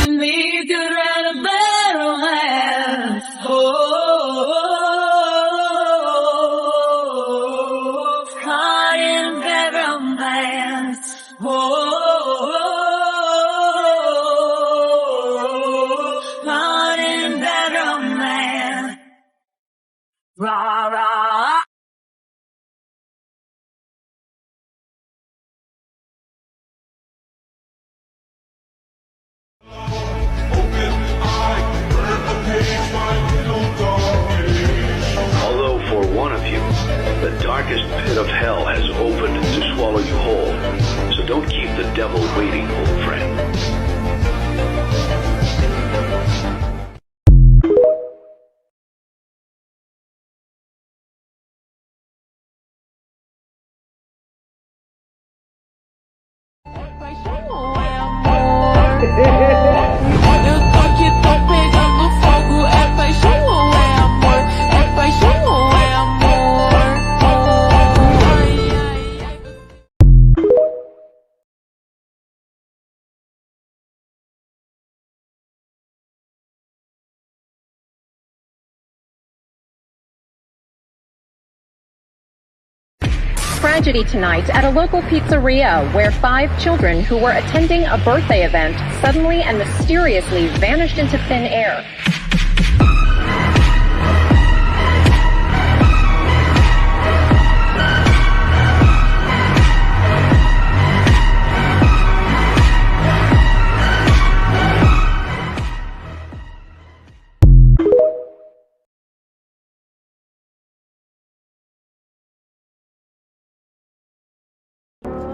need to write a better romance. Oh, caught in bad romance. Oh, caught in bad romance. Rah, rah. Although for one of you, the darkest pit of hell has opened to swallow you whole. So don't keep the devil waiting, old friend. Eu tô aqui, tô pegando fogo. É paixão ou é amor? É paixão ou é amor? Ai, ai, ai. Tragedy tonight at a local pizzeria where 5 children who were attending a birthday event suddenly and mysteriously vanished into thin air.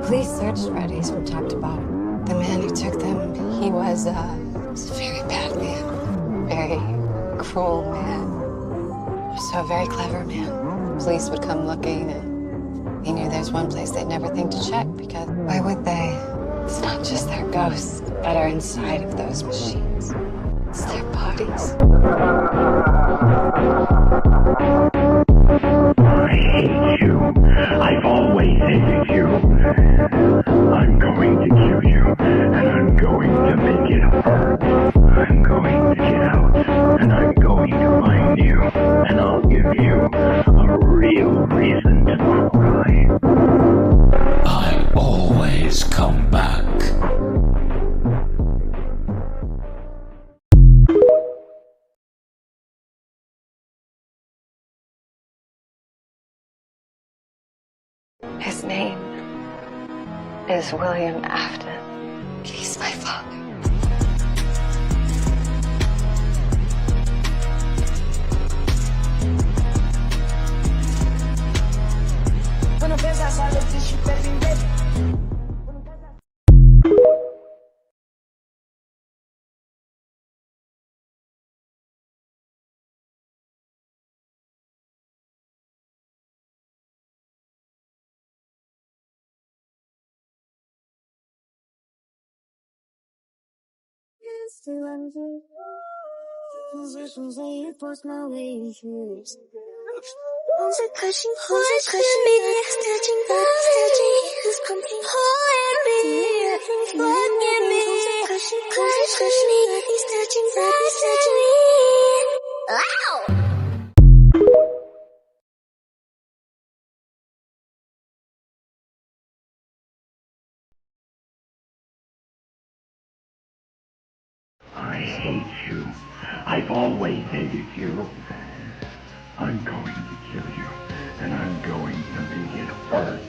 Police searched Freddy's from top to bottom. The man who took them, he was a very bad man. Very cruel man. Also a very clever man. Police would come looking and he knew there's one place they'd never think to check because why would they? It's not just their ghosts that are inside of those machines. It's their bodies. I hate you. I've always hated you. I'm going to kill you, and I'm going to make it hurt. I'm going to get out, and I'm going to find you, and I'll give you a real reason to cry. I always come back. His name is William Afton. He's my father. Quando pensa só existe perfeito. I hate you. I've always hated you. I'm going to kill you, and I'm going to make it hurt.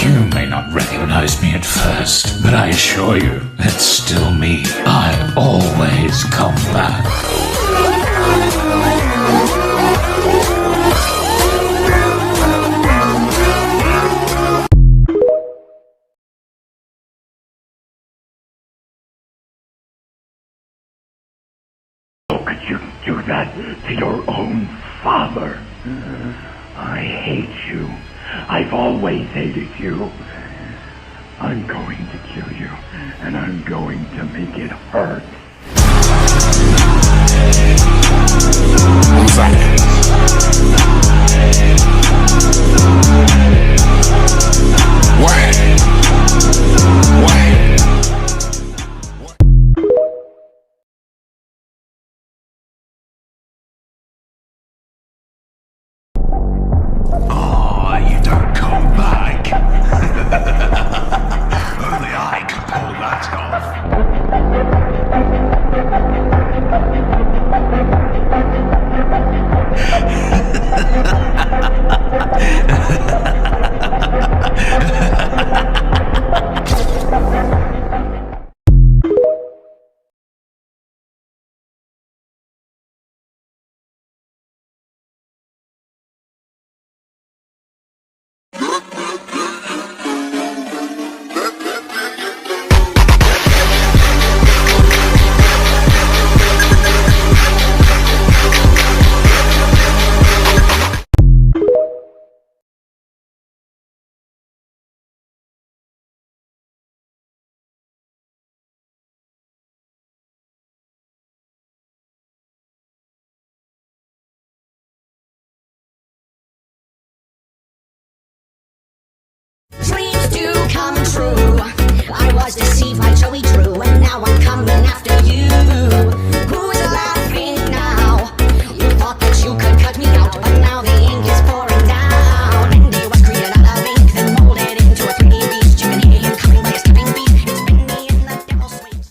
You may not recognize me at first, but I assure you, it's still me. I always come back. How could you do that to your own father? I hate you. I've always hated you. I'm going to kill you, and I'm going to make it hurt. Who's that? What? Oh, you don't come back. Only I can pull that Dreams do come true. I was deceived by Joey Drew, and now I'm coming after you. Who's laughing now? You thought that you could cut me out, but now the ink is pouring down. And he was created out of ink, then molded into a 3D beast. You can hear him coming by a skipping beat. It's been me in the devil's swings.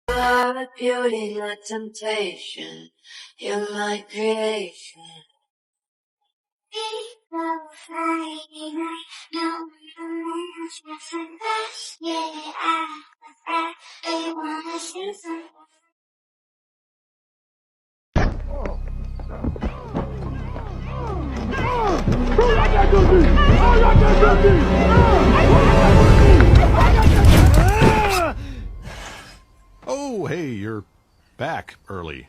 You're the beauty, the temptation. You're my creation. Oh, hey, you're back early.